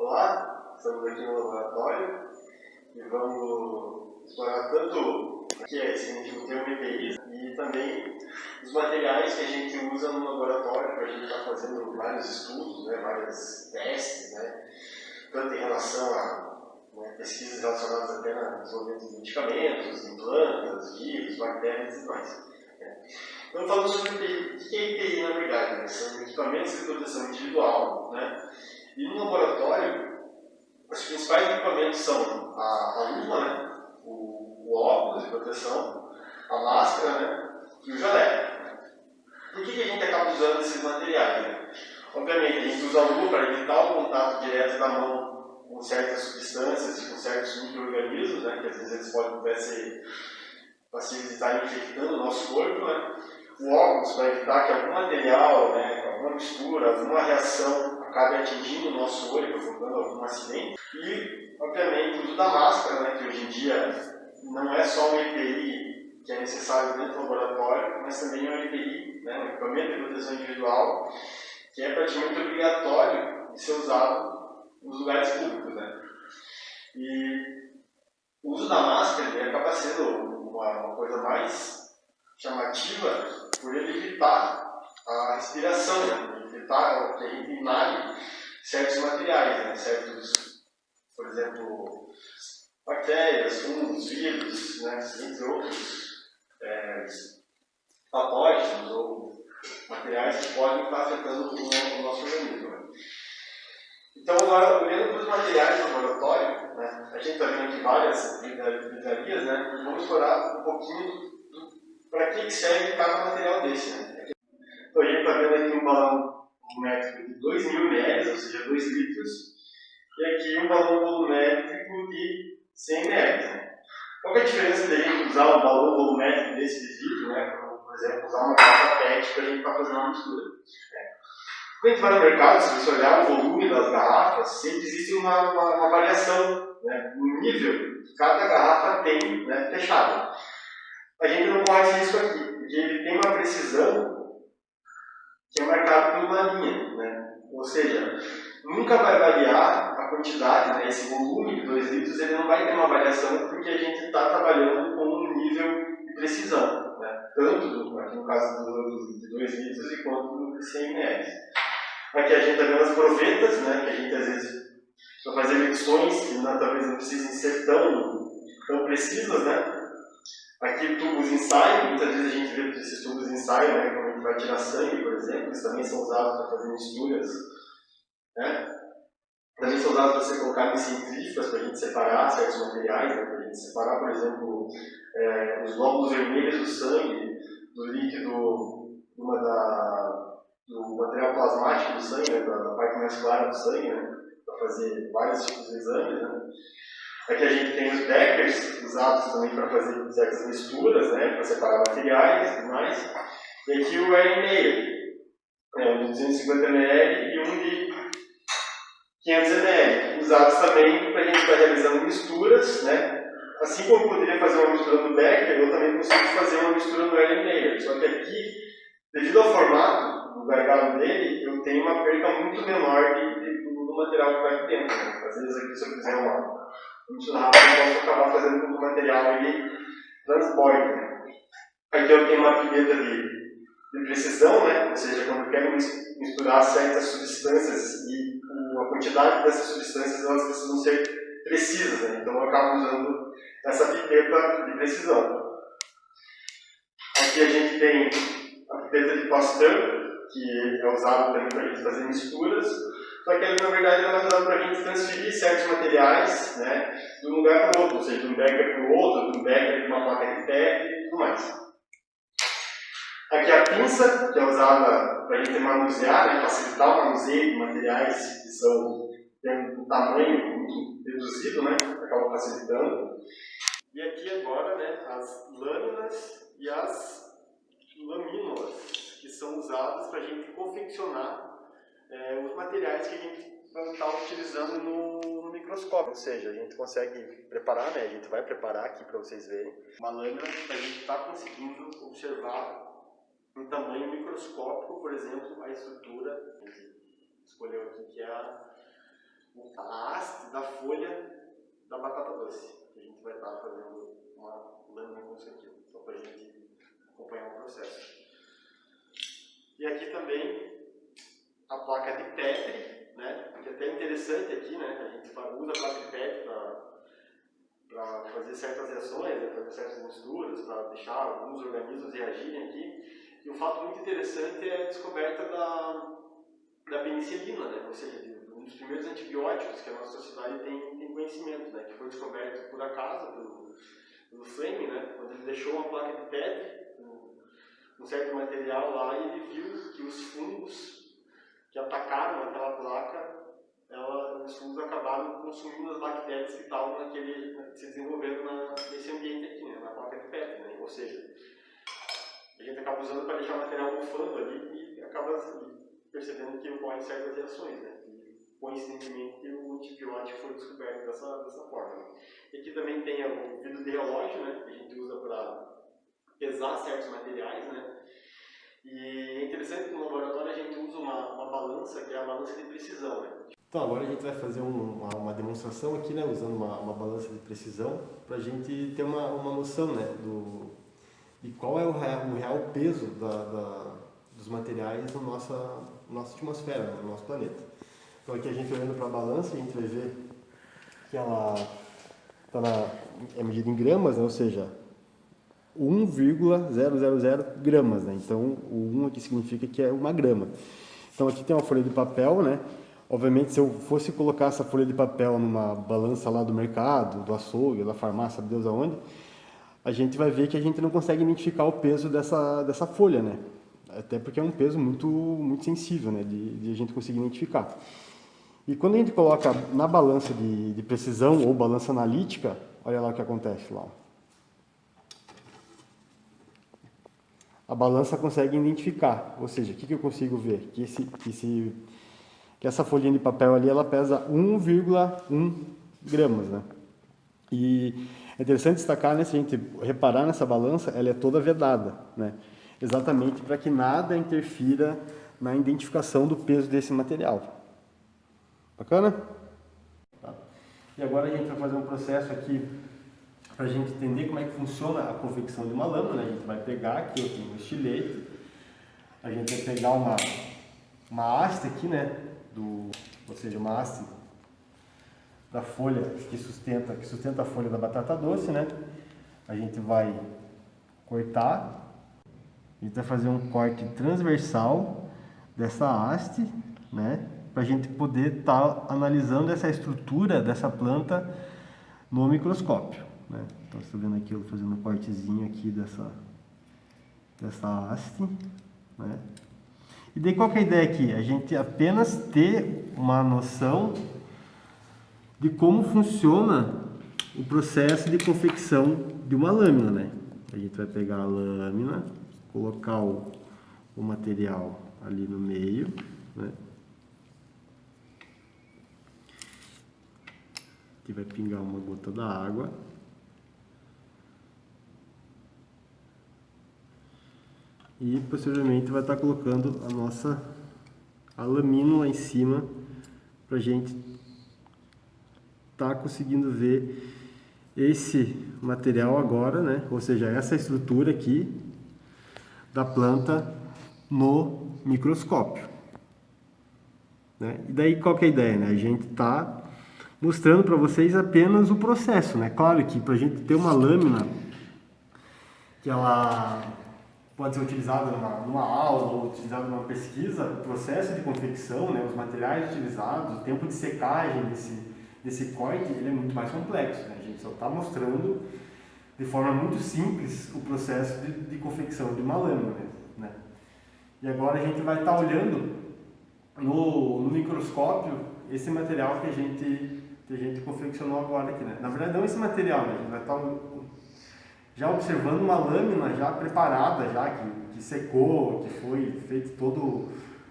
Olá, estamos aqui no laboratório e vamos explorar tanto o que significa o termo EPI e também os materiais que a gente usa no laboratório para a gente estar fazendo vários estudos, né, vários testes, né, tanto em relação a pesquisas relacionadas até ao desenvolvimento de medicamentos, em plantas, vírus, bactérias e tudo mais. Então, falando sobre EPI. O que é EPI na verdade? Né? São equipamentos de proteção individual, né? E no laboratório, os principais equipamentos são a luva, né? o óculos de proteção, a máscara, né? E o jaleco. Por que a gente acaba usando esses materiais? Né? Obviamente, a gente usa a luva para evitar o contato direto da mão com certas substâncias, com certos micro-organismos, né? Que às vezes eles podem até ser estar infectando o nosso corpo, né? O óculos para evitar que algum material, né, alguma mistura, alguma reação acabe atingindo o nosso olho, provocando algum acidente. E, obviamente, o uso da máscara, né, que hoje em dia não é só um EPI que é necessário dentro do laboratório, mas também é um EPI, né, um equipamento de proteção individual, que é praticamente obrigatório de ser usado nos lugares públicos. Né? E o uso da máscara acaba sendo uma coisa mais chamativa por ele evitar a respiração, né? Evitar que a gente inale certos materiais, né? Certos, por exemplo, bactérias, fungos, vírus, né? Entre outros patógenos ou materiais que podem estar afetando o nosso organismo. Né? Então, agora, olhando para os materiais do laboratório, né? A gente está vendo aqui várias livrarias, né? E vamos explorar um pouquinho para que serve cada material desse. Né? Então, a gente está vendo aqui um balão volumétrico de 2.000 ml, ou seja, 2 litros, e aqui um balão volumétrico de 100 ml. Né? Qual é a diferença de a gente usar um balão volumétrico desse de vidro, né? Por exemplo, usar uma garrafa PET para a gente estar fazendo uma mistura? Quando a gente vai no mercado, se você olhar o volume das garrafas, sempre existe uma variação, né, no nível que cada garrafa tem, né, fechada. A gente não corre esse risco aqui, porque ele tem uma precisão que é marcada por uma linha. Né? Ou seja, nunca vai variar a quantidade, né, esse volume de 2 litros, ele não vai ter uma variação porque a gente está trabalhando com um nível de precisão. Né? Tanto aqui no caso de 2 litros e quanto de 100 ml. Aqui a gente está vendo as provetas, né, que a gente às vezes vai fazer medições que talvez não precisem ser tão precisas. Né? Aqui tubos de ensaio, muitas vezes a gente vê esses tubos de ensaio, né, quando a gente vai tirar sangue, por exemplo, eles também são usados para fazer misturas. Né? Também são usados para ser colocados em centrífugas para a gente separar certos materiais, né, para a gente separar, por exemplo, os glóbulos vermelhos do sangue, do líquido, do material plasmático do sangue, né, da parte mais clara do sangue, né, para fazer vários tipos de exames. Né. Aqui a gente tem os beckers, usados também para fazer certas misturas, né, para separar materiais e tudo mais. E aqui o RNA, um de 250 ml e um de 500 ml, usados também para a gente estar realizando misturas. Né. Assim como eu poderia fazer uma mistura no becker, eu também consigo fazer uma mistura no RNA. Só que aqui, devido ao formato do gargalo dele, eu tenho uma perca muito menor do material que vai aqui dentro. Né. Às vezes aqui, se eu fizer uma mistura rápida, eu posso acabar fazendo com que o material ele transborde. Né. Aqui eu tenho uma pipeta de precisão, né. Ou seja, quando eu quero misturar certas substâncias e a quantidade dessas substâncias elas precisam ser precisas. Né. Então eu acabo usando essa pipeta de precisão. Aqui a gente tem a pipeta de Pasteur, que é usada também para a gente fazer misturas, só que ele, na verdade, é usado para a gente transferir certos materiais, né, de um lugar para o outro, ou seja, de um becker para o outro, de um becker para uma placa de PET e tudo mais. Aqui a pinça, que é usada para a gente manusear, né, facilitar o manuseio de materiais que têm um tamanho muito reduzido, né, acaba facilitando. E aqui agora, né, as lâminas e as lamínulas, que são usadas para a gente confeccionar os materiais que a gente está utilizando no microscópio. Ou seja, a gente consegue preparar, né, a gente vai preparar aqui para vocês verem uma lâmina que a gente está conseguindo observar em tamanho microscópico, por exemplo, a estrutura. A gente escolheu aqui que é a haste da folha da batata doce. A gente vai estar fazendo uma lâmina com isso aqui, só para a gente acompanhar o processo. E aqui também a placa de Petri, né? Que é até interessante aqui, né? A gente usa a placa de Petri para fazer certas reações, né? Fazer certas misturas, para deixar alguns organismos reagirem aqui. E um fato muito interessante é a descoberta da penicilina, né? Ou seja, um dos primeiros antibióticos que a nossa sociedade tem conhecimento, né? Que foi descoberto por acaso pelo Fleming, né? Quando ele deixou uma placa de Petri, um certo material lá, e ele viu que os fungos que atacaram aquela placa, os fungos acabaram consumindo as bactérias que estavam que se desenvolveram nesse ambiente aqui, né? Na placa de Petri, né? Ou seja, a gente acaba usando para deixar o material bufando ali e acaba percebendo que ocorrem certas reações, né? E, coincidentemente, o antibiótico foi descoberto dessa forma. Né? E aqui também tem o vidro de relógio, né? Que a gente usa para pesar certos materiais, né? E é interessante que no laboratório a gente usa uma balança, que é a balança de precisão, né? Então agora a gente vai fazer uma demonstração aqui, né? Usando uma balança de precisão, para a gente ter uma noção, né? De qual é o real peso dos materiais na nossa atmosfera, no nosso planeta. Então aqui a gente olhando para a balança, a gente vai ver que ela é medida em gramas, né? Ou seja, 1,000 gramas, né? Então o 1 aqui significa que é uma grama. Então aqui tem uma folha de papel, né? Obviamente, se eu fosse colocar essa folha de papel numa balança lá do mercado, do açougue, da farmácia, sabe Deus aonde, a gente vai ver que a gente não consegue identificar o peso dessa folha, né? Até porque é um peso muito, muito sensível, né? De a gente conseguir identificar. E quando a gente coloca na balança de precisão ou balança analítica, olha lá o que acontece lá. A balança consegue identificar, ou seja, o que eu consigo ver? Que essa folhinha de papel ali, ela pesa 1,1 gramas, né? E é interessante destacar, né, se a gente reparar nessa balança, ela é toda vedada, né? Exatamente para que nada interfira na identificação do peso desse material. Bacana? Tá. E agora a gente vai fazer um processo aqui para a gente entender como é que funciona a confecção de uma lâmina. A gente vai pegar aqui, eu tenho um estilete, a gente vai pegar uma haste aqui, né, ou seja, uma haste da folha que sustenta a folha da batata doce, né? A gente vai cortar, a gente vai fazer um corte transversal dessa haste, né? Para a gente poder estar analisando essa estrutura dessa planta no microscópio, né? Então, você está vendo aqui eu fazendo um cortezinho aqui dessa haste, né? E daí qual que é a ideia aqui? A gente apenas ter uma noção de como funciona o processo de confecção de uma lâmina, né? A gente vai pegar a lâmina, colocar o material ali no meio, né? Aqui vai pingar uma gota da água. E posteriormente vai estar colocando a lamínula em cima para a gente estar conseguindo ver esse material agora, né? Ou seja, essa estrutura aqui da planta no microscópio, né? E daí qual que é a ideia, né? A gente está mostrando para vocês apenas o processo, né? Claro que para a gente ter uma lâmina que ela pode ser utilizada numa aula ou utilizada numa pesquisa, o processo de confecção, né, os materiais utilizados, o tempo de secagem desse corte, ele é muito mais complexo, né? A gente só está mostrando de forma muito simples o processo de confecção de uma lâmina, né? E agora a gente vai estar olhando no microscópio esse material que a gente confeccionou agora aqui, né? Na verdade não esse material, né? A gente vai estar já observando uma lâmina já preparada, já que secou, que foi feito todo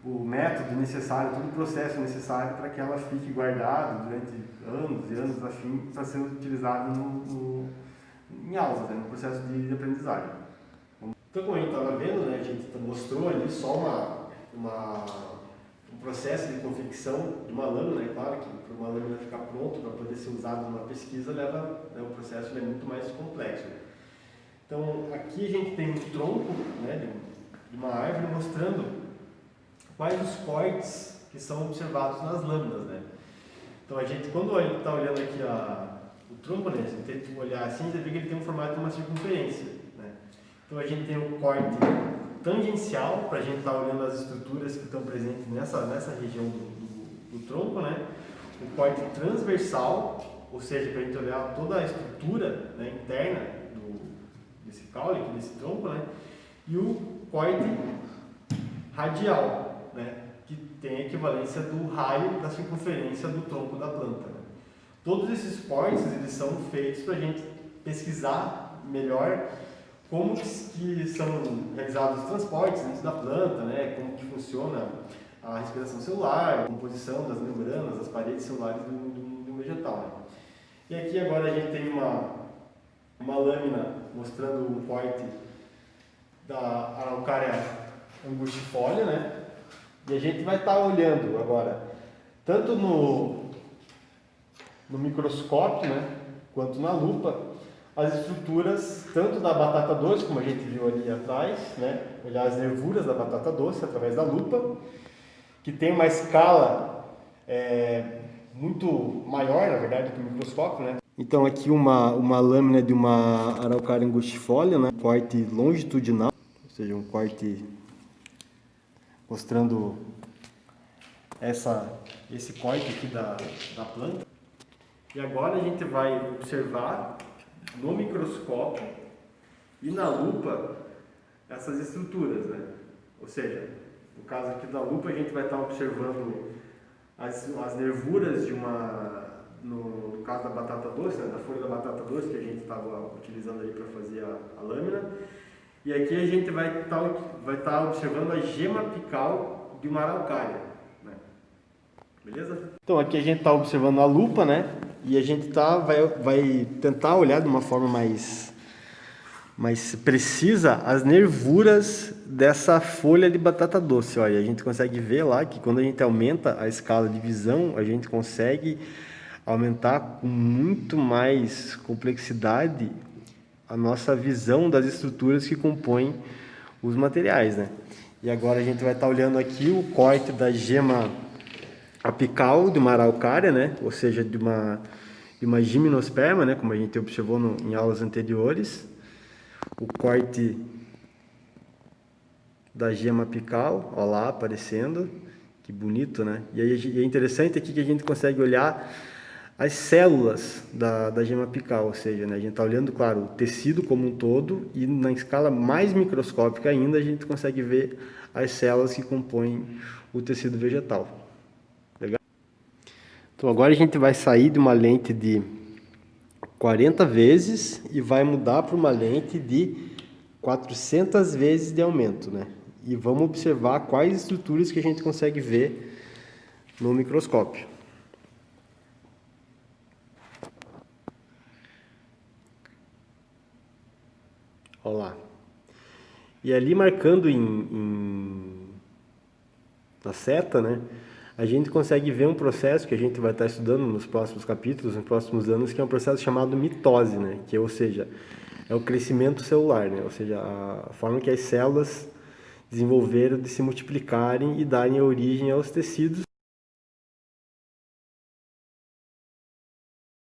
o método necessário, todo o processo necessário para que ela fique guardada durante anos e anos a fim para ser utilizada em aulas, né, no processo de aprendizagem. Então, como a gente estava vendo, né, a gente mostrou ali só o processo de confecção de uma lâmina, é claro que para uma lâmina ficar pronto para poder ser usado numa pesquisa leva, né, o processo é muito mais complexo. Então aqui a gente tem um tronco, né, de uma árvore mostrando quais os cortes que são observados nas lâminas, né? Então a gente, quando a gente está olhando aqui o tronco, né, se tenta olhar assim, você vê que ele tem um formato de uma circunferência, né? Então a gente tem o corte tangencial, para a gente estar olhando as estruturas que estão presentes nessa região do tronco, né? O corte transversal, ou seja, para a gente olhar toda a estrutura, né, interna desse caule, desse tronco, né? E o corte radial, né? Que tem a equivalência do raio da circunferência do tronco da planta, né? Todos esses cortes eles são feitos para a gente pesquisar melhor como que são realizados os transportes dentro da planta, né? Como que funciona a respiração celular, a composição das membranas, das paredes celulares do vegetal, né? E aqui agora a gente tem uma lâmina mostrando o corte da Araucaria angustifolia, né? E a gente vai estar olhando agora, tanto no microscópio, né, quanto na lupa, as estruturas tanto da batata doce, como a gente viu ali atrás, né, olhar as nervuras da batata doce através da lupa, que tem uma escala muito maior, na verdade, do que o microscópio, né. Então aqui uma lâmina de uma Araucaria angustifolia, né, corte longitudinal, ou seja, um corte mostrando esse corte aqui da planta. E agora a gente vai observar no microscópio e na lupa essas estruturas, né? Ou seja, no caso aqui da lupa a gente vai estar observando as nervuras no caso da batata doce, né? Da folha da batata doce que a gente estava utilizando aí para fazer a lâmina. E aqui a gente vai estar observando a gema apical de uma araucária, né? Beleza? Então aqui a gente está observando a lupa, né? E a gente vai tentar olhar de uma forma mais precisa as nervuras dessa folha de batata doce. Olha, a gente consegue ver lá que quando a gente aumenta a escala de visão, a gente consegue aumentar com muito mais complexidade a nossa visão das estruturas que compõem os materiais, né? E agora a gente vai estar olhando aqui o corte da gema apical de uma araucária, né? Ou seja, de uma gimnosperma, né? Como a gente observou em aulas anteriores. O corte da gema apical, ó lá, aparecendo. Que bonito, né? E aí é interessante aqui que a gente consegue olhar as células da gema apical, ou seja, né, a gente está olhando, claro, o tecido como um todo e na escala mais microscópica ainda a gente consegue ver as células que compõem o tecido vegetal. Legal? Então agora a gente vai sair de uma lente de 40 vezes e vai mudar para uma lente de 400 vezes de aumento, né? E vamos observar quais estruturas que a gente consegue ver no microscópio. Olha lá. E ali marcando na seta, né, a gente consegue ver um processo que a gente vai estar estudando nos próximos capítulos, nos próximos anos, que é um processo chamado mitose, né, que, ou seja, é o crescimento celular, né, ou seja, a forma que as células desenvolveram de se multiplicarem e darem origem aos tecidos.